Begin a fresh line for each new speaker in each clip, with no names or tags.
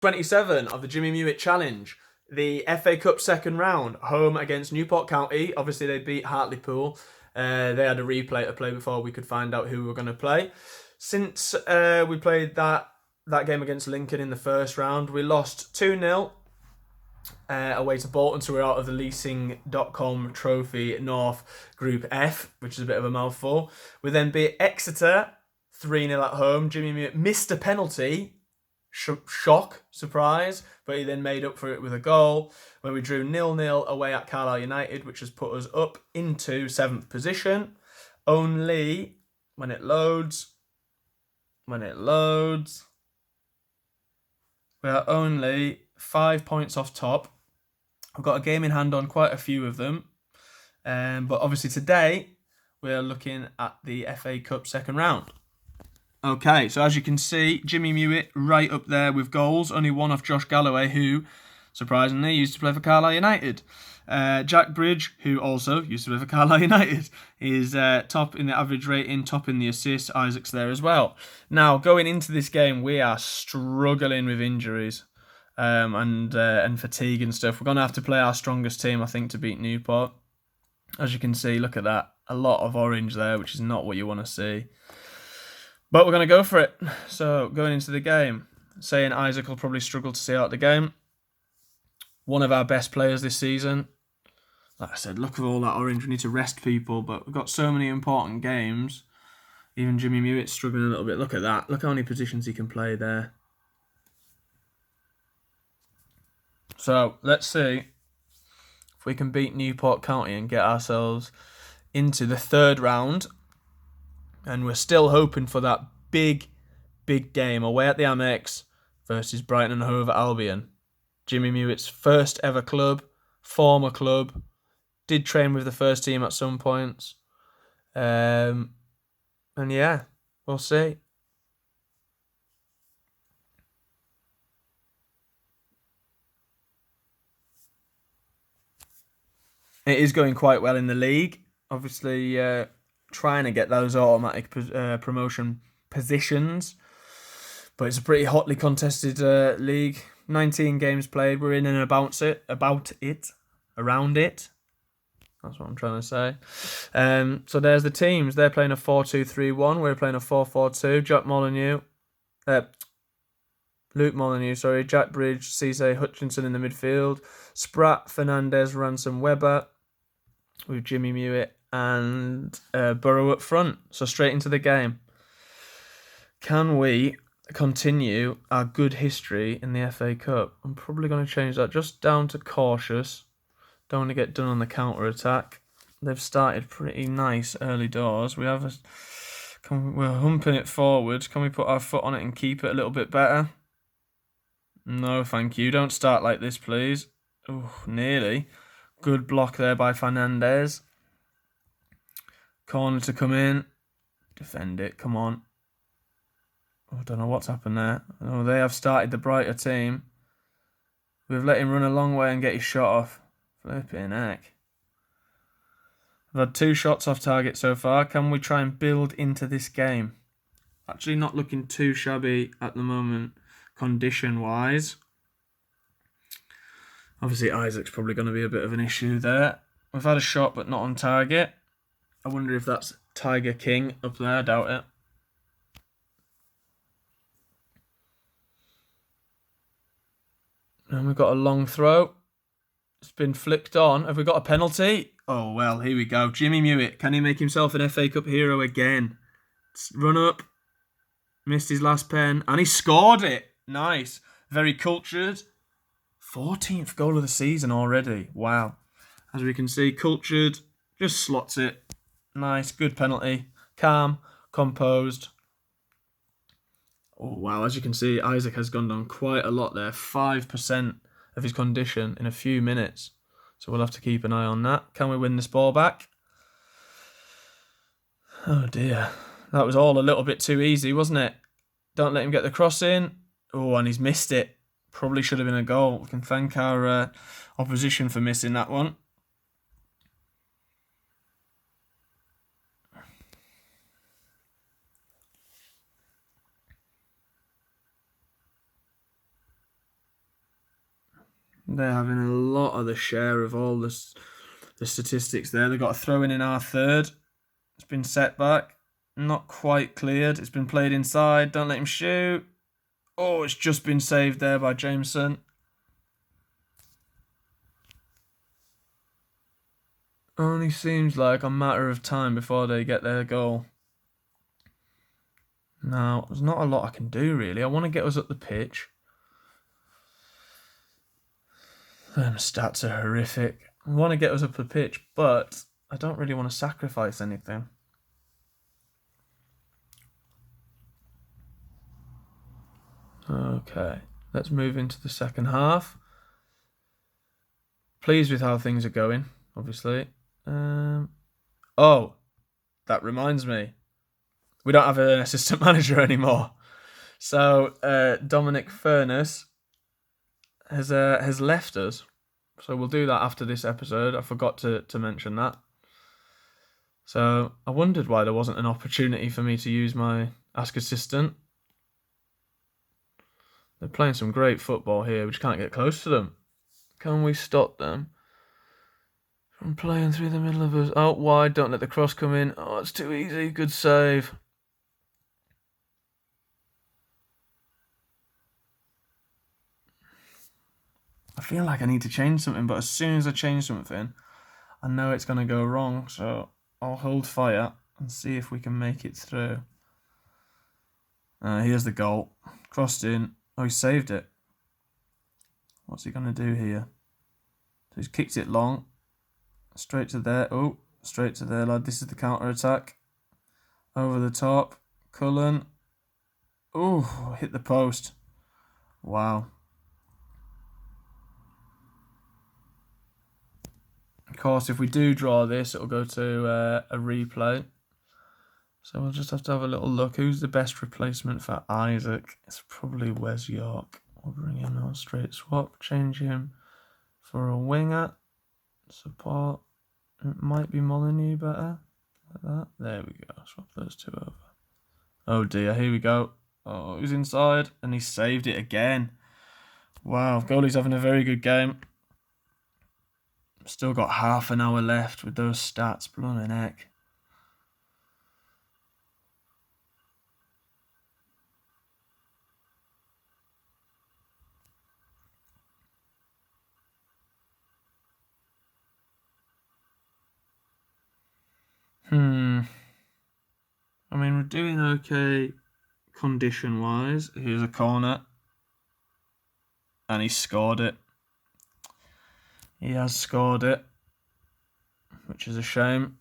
27 of the Jimmy Muitt Challenge. The FA Cup second round, home against Newport County. Obviously, they beat Hartlepool. They had a replay to play before we could find out who we were going to play. Since we played that game against Lincoln in the first round, we lost 2-0 away to Bolton, so we're out of the leasing.com Trophy North Group F, which is a bit of a mouthful. We then beat Exeter 3-0 at home. Jimmy Muitt missed a penalty. Shock, surprise, but he then made up for it with a goal when we drew 0-0 away at Carlisle United, which has put us up into 7th position. Only when it loads, we are only 5 points off top. I've got a game in hand on quite a few of them, but obviously today we're looking at the FA Cup second round. Okay, so as you can see, Jimmy Muitt right up there with goals, only one off Josh Galloway, who, surprisingly, used to play for Carlisle United. Jack Bridge, who also used to play for Carlisle United, is top in the average rating, top in the assists. Isaac's there as well. Now, going into this game, we are struggling with injuries and fatigue and stuff. We're going to have to play our strongest team, I think, to beat Newport. As you can see, look at that. A lot of orange there, which is not what you want to see. But we're going to go for it. So, going into the game, saying Isaac will probably struggle to see out the game. One of our best players this season. Like I said, look at all that orange. We need to rest people, but we've got so many important games. Even Jimmy Muitt's struggling a little bit. Look at that. Look how many positions he can play there. So, let's see if we can beat Newport County and get ourselves into the third round. And we're still hoping for that big game away at the Amex versus Brighton and Hove Albion. Jimmy Muitt's first ever club, former club, did train with the first team at some points. And yeah, we'll see. It is going quite well in the league. Obviously, trying to get those automatic promotion positions, but it's a pretty hotly contested league. 19 games played. We're in and around it. That's what I'm trying to say. So there's the teams. They're playing a 4-2-3-1. We're playing a 4-4-2. Luke Molyneux, Jack Bridge, Cisse, Hutchinson in the midfield. Spratt, Fernandez, Ransom, Webber, with Jimmy Muitt and Burrow up front. So straight into the game. Can we continue our good history in the FA Cup? I'm probably going to change that just down to cautious. Don't want to get done on the counter-attack. They've started pretty nice early doors. We're humping it forward. Can we put our foot on it and keep it a little bit better? No, thank you. Don't start like this, please. Oh, nearly. Good block there by Fernandez. Corner to come in. Defend it. Come on. Oh, I don't know what's happened there. Oh, they have started the brighter team. We've let him run a long way and get his shot off. Flipping heck. I've had 2 shots off target so far. Can we try and build into this game? Actually not looking too shabby at the moment, condition-wise. Obviously, Isaac's probably going to be a bit of an issue there. We've had a shot, but not on target. I wonder if that's Tiger King up there. I doubt it. And we've got a long throw. It's been flicked on. Have we got a penalty? Oh, well, here we go. Jimmy Muitt. Can he make himself an FA Cup hero again? Run up. Missed his last pen. And he scored it. Nice. Very cultured. 14th goal of the season already. Wow. As we can see, cultured. Just slots it. Nice. Good penalty. Calm. Composed. Oh, wow. As you can see, Isaac has gone down quite a lot there. 5% of his condition in a few minutes. So we'll have to keep an eye on that. Can we win this ball back? Oh, dear. That was all a little bit too easy, wasn't it? Don't let him get the cross in. Oh, and he's missed it. Probably should have been a goal. We can thank our opposition for missing that one. They're having a lot of the share of all the statistics there. They've got a throw-in our third. It's been set back. Not quite cleared. It's been played inside. Don't let him shoot. Oh, it's just been saved there by Jameson. Only seems like a matter of time before they get their goal. Now, there's not a lot I can do, really. I want to get us up the pitch. Them stats are horrific. I want to get us up the pitch, but I don't really want to sacrifice anything. Okay, let's move into the second half. Pleased with how things are going, obviously. Oh, that reminds me. We don't have an assistant manager anymore. So Dominic Furness has left us. So we'll do that after this episode. I forgot to mention that. So I wondered why there wasn't an opportunity for me to use my Ask Assistant. They're playing some great football here. We just can't get close to them. Can we stop them from playing through the middle of us? Out wide, don't let the cross come in. Oh, it's too easy. Good save. I feel like I need to change something, but as soon as I change something, I know it's going to go wrong. So I'll hold fire and see if we can make it through. Here's the goal. Crossed in. Oh, he saved it. What's he going to do here? So he's kicked it long. Straight to there. Oh, straight to there, lad. This is the counter-attack. Over the top. Cullen. Oh, hit the post. Wow. Of course, if we do draw this, it'll go to a replay. So we'll just have to have a little look. Who's the best replacement for Isaac? It's probably Wes York. We'll bring him on straight swap. Change him for a winger. Support. It might be Molyneux better. Like that. There we go. Swap those two over. Oh dear, here we go. Oh, he's inside and he saved it again. Wow, goalie's having a very good game. Still got half an hour left with those stats. Blooming heck. I mean, we're doing okay condition-wise. Here's a corner. And he scored it. He has scored it. Which is a shame.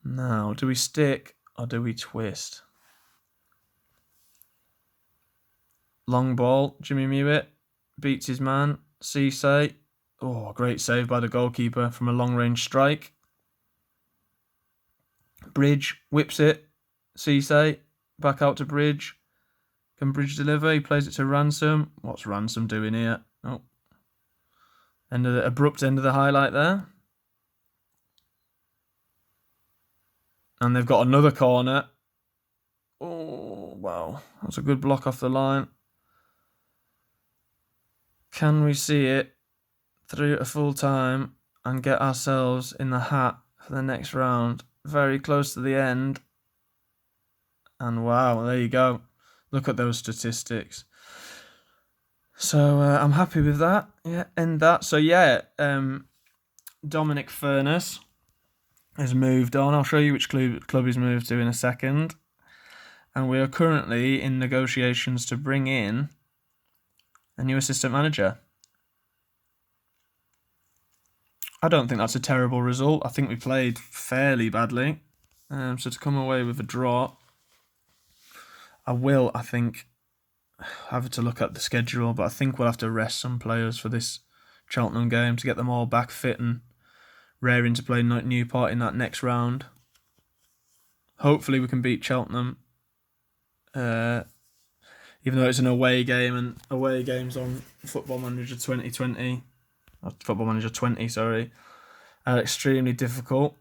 Now, do we stick or do we twist? Long ball. Jimmy Muitt beats his man. Cisse. Oh, great save by the goalkeeper from a long-range strike. Bridge whips it. Cisse back out to Bridge. Can Bridge deliver? He plays it to Ransom. What's Ransom doing here? Oh, abrupt end of the highlight there. And they've got another corner. Oh, wow. That's a good block off the line. Can we see it through to full time and get ourselves in the hat for the next round? Very close to the end. And wow, there you go. Look at those statistics. So I'm happy with that. Yeah, end that. So yeah, Dominic Furness has moved on. I'll show you which club he's moved to in a second. And we are currently in negotiations to bring in a new assistant manager. I don't think that's a terrible result. I think we played fairly badly. So to come away with a draw, I think, have to look at the schedule, but I think we'll have to rest some players for this Cheltenham game to get them all back fit and raring to play Newport in that next round. Hopefully we can beat Cheltenham, even though it's an away game, and away games on Football Manager 2020, Football Manager 20, sorry, are extremely difficult.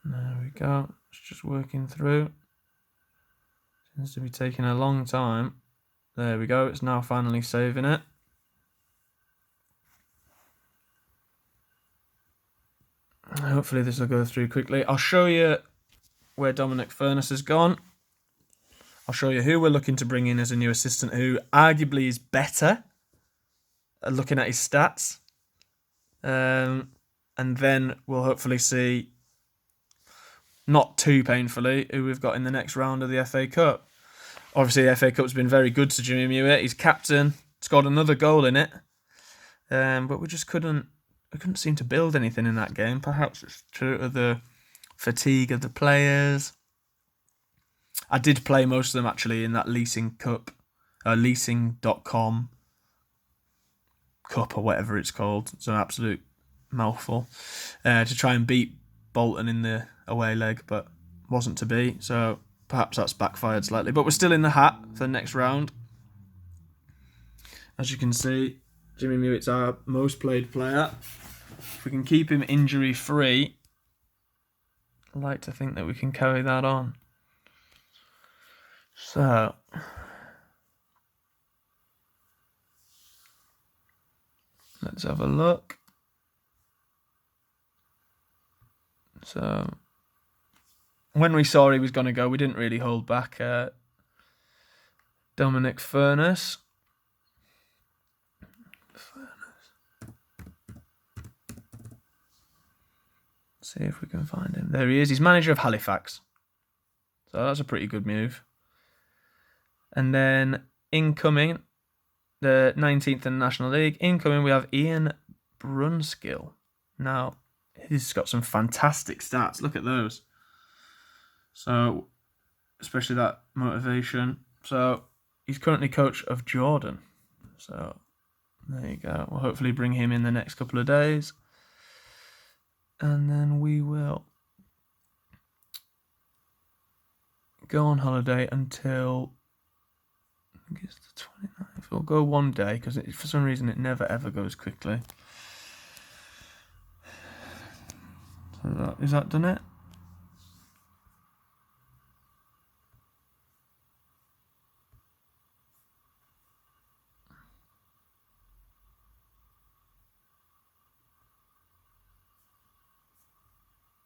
There we go. It's just working through. Seems to be taking a long time. There we go. It's now finally saving it. Hopefully this will go through quickly. I'll show you where Dominic Furness has gone. I'll show you who we're looking to bring in as a new assistant, who arguably is better at looking at his stats. And then we'll hopefully see, not too painfully, who we've got in the next round of the FA Cup. Obviously, the FA Cup's been very good to Jimmy Muitt. He's captain, scored another goal in it. But we just couldn't seem to build anything in that game. Perhaps it's due to the fatigue of the players. I did play most of them actually in that leasing cup, leasing.com cup or whatever it's called. It's an absolute mouthful. To try and beat Bolton in the away leg, but wasn't to be. So perhaps that's backfired slightly. But we're still in the hat for the next round. As you can see, Jimmy Muitt's our most played player. If we can keep him injury free, I'd like to think that we can carry that on. So let's have a look. So when we saw he was going to go, we didn't really hold back. Dominic Furness. See if we can find him. There he is. He's manager of Halifax. So that's a pretty good move. And then incoming, the 19th in the National League. Incoming, we have Ian Brunskill. Now, he's got some fantastic stats. Look at those. So, especially that motivation. So, he's currently coach of Jordan. So, there you go. We'll hopefully bring him in the next couple of days. And then we will go on holiday until, I think it's the 29th. We'll go one day because for some reason it never ever goes quickly. So is that done it?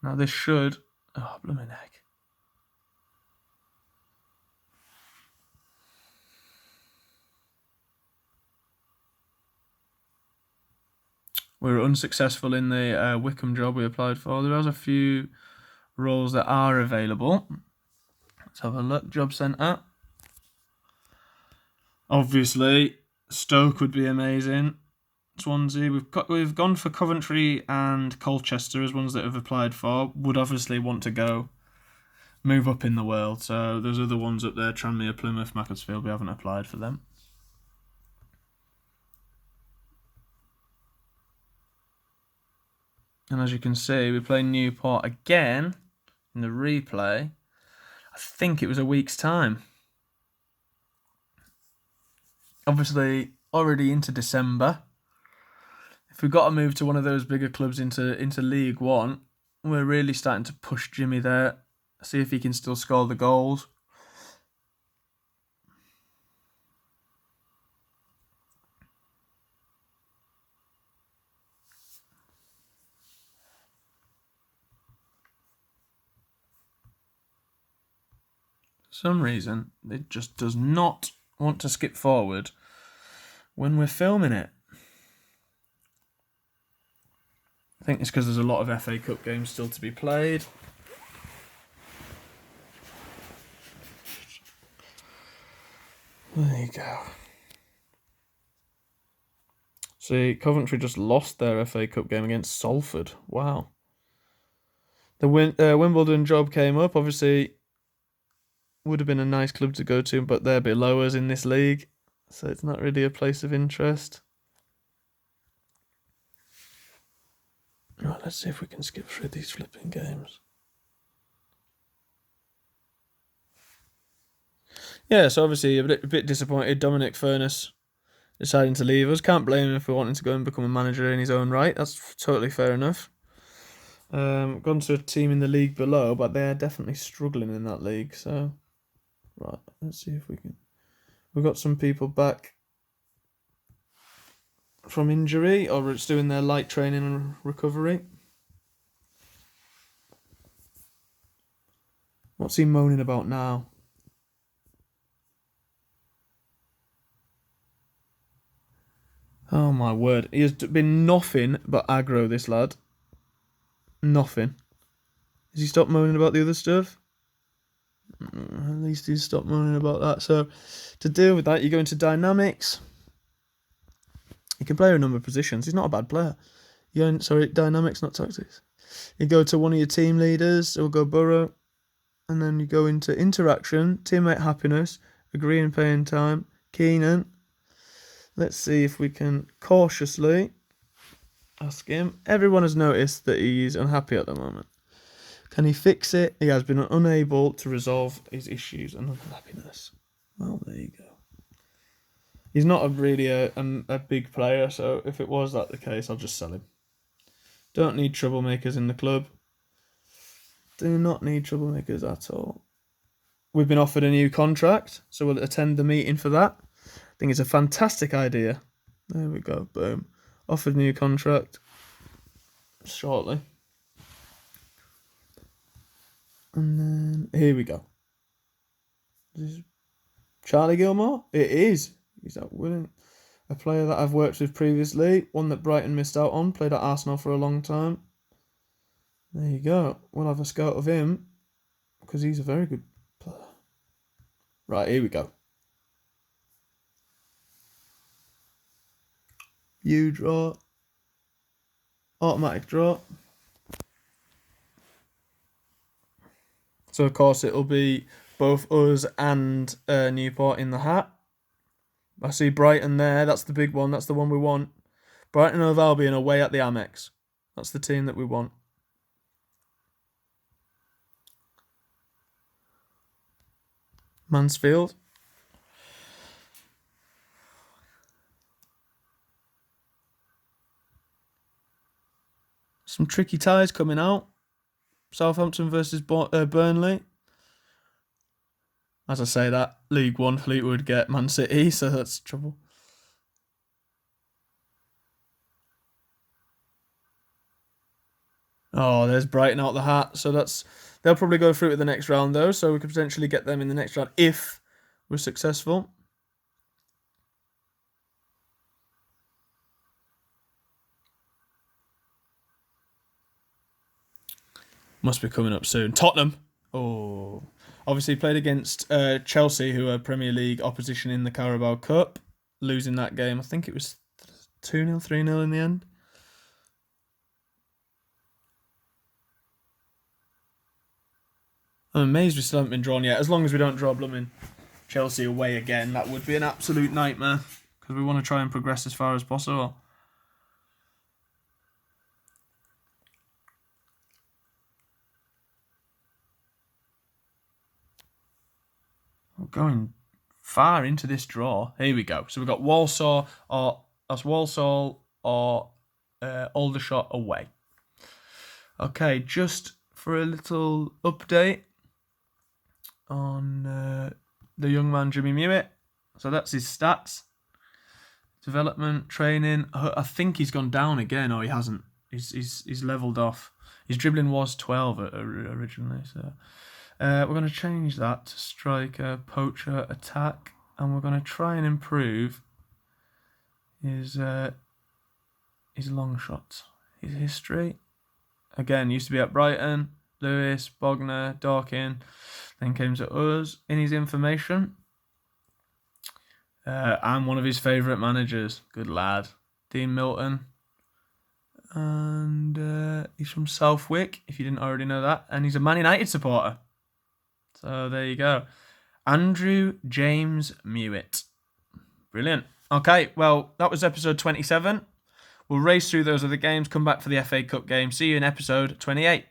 Now this should... Oh, blooming heck. We were unsuccessful in the Wickham job we applied for. There are a few roles that are available. Let's have a look. Job centre. Obviously, Stoke would be amazing. Swansea. We've gone for Coventry and Colchester as ones that have applied for. Would obviously want to move up in the world. So there's other ones up there. Tranmere, Plymouth, Macclesfield. We haven't applied for them. And as you can see, we play Newport again in the replay. I think it was a week's time. Obviously, already into December. If we've got to move to one of those bigger clubs into League One, we're really starting to push Jimmy there. See if he can still score the goals. For some reason, it just does not want to skip forward when we're filming it. I think it's because there's a lot of FA Cup games still to be played. There you go. See, Coventry just lost their FA Cup game against Salford. Wow. The Wimbledon job came up. Obviously, would have been a nice club to go to, but they're below us in this league. So it's not really a place of interest. Right, let's see if we can skip through these flipping games. Yeah, so obviously a bit disappointed. Dominic Furness deciding to leave us. Can't blame him for wanting to go and become a manager in his own right. That's totally fair enough. Gone to a team in the league below, but they're definitely struggling in that league. So Right, let's see if we can. We've got some people back from injury, or it's doing their light training and recovery. What's he moaning about now? Oh my word. He has been nothing but aggro, this lad. Nothing. Has he stopped moaning about the other stuff? At least he's stopped moaning about that. So, to deal with that, you go into dynamics. He can play a number of positions. He's not a bad player. Dynamics, not tactics. You go to one of your team leaders, so we'll go Burrow. And then you go into interaction, teammate happiness, agree and pay in time, Keenan. Let's see if we can cautiously ask him. Everyone has noticed that he's unhappy at the moment. Can he fix it? He has been unable to resolve his issues and unhappiness. Well, there you go. He's not really a big player, so if it was that the case, I'll just sell him. Don't need troublemakers in the club. Do not need troublemakers at all. We've been offered a new contract, so we'll attend the meeting for that. I think it's a fantastic idea. There we go, boom. Offered new contract shortly. And then, here we go. Is this Charlie Gilmore? It is. He's that willing. A player that I've worked with previously, one that Brighton missed out on, played at Arsenal for a long time. There you go. We'll have a scout of him because he's a very good player. Right, here we go. You draw. Automatic draw. So, of course, it'll be both us and Newport in the hat. I see Brighton there. That's the big one. That's the one we want. Brighton of Albion away at the Amex. That's the team that we want. Mansfield. Some tricky ties coming out. Southampton versus Burnley. As I say that, League One, Fleetwood get Man City, so that's trouble. Oh, there's Brighton out the hat. So they'll probably go through to the next round though, so we could potentially get them in the next round if we're successful. Must be coming up soon. Tottenham. Oh, obviously played against Chelsea, who are Premier League opposition in the Carabao Cup, losing that game. I think it was 2-0, 3-0 in the end. I'm amazed we still haven't been drawn yet. As long as we don't draw blooming Chelsea away again, that would be an absolute nightmare because we want to try and progress as far as possible. We're going far into this draw. Here we go. So we've got Walsall or Aldershot away. Okay, just for a little update on the young man Jimmy Muitt. So that's his stats. Development, training. I think he's gone down again, or he hasn't. He's leveled off. His dribbling was 12 originally, so we're going to change that to striker, poacher, attack, and we're going to try and improve his long shots, his history. Again, used to be at Brighton, Lewis, Bogner, Dorkin, then came to us in his information. I'm one of his favourite managers. Good lad. Dean Milton. And he's from Southwick, if you didn't already know that. And he's a Man United supporter. So there you go. Andrew James Muitt. Brilliant. Okay, well, that was episode 27. We'll race through those other games, come back for the FA Cup game. See you in episode 28.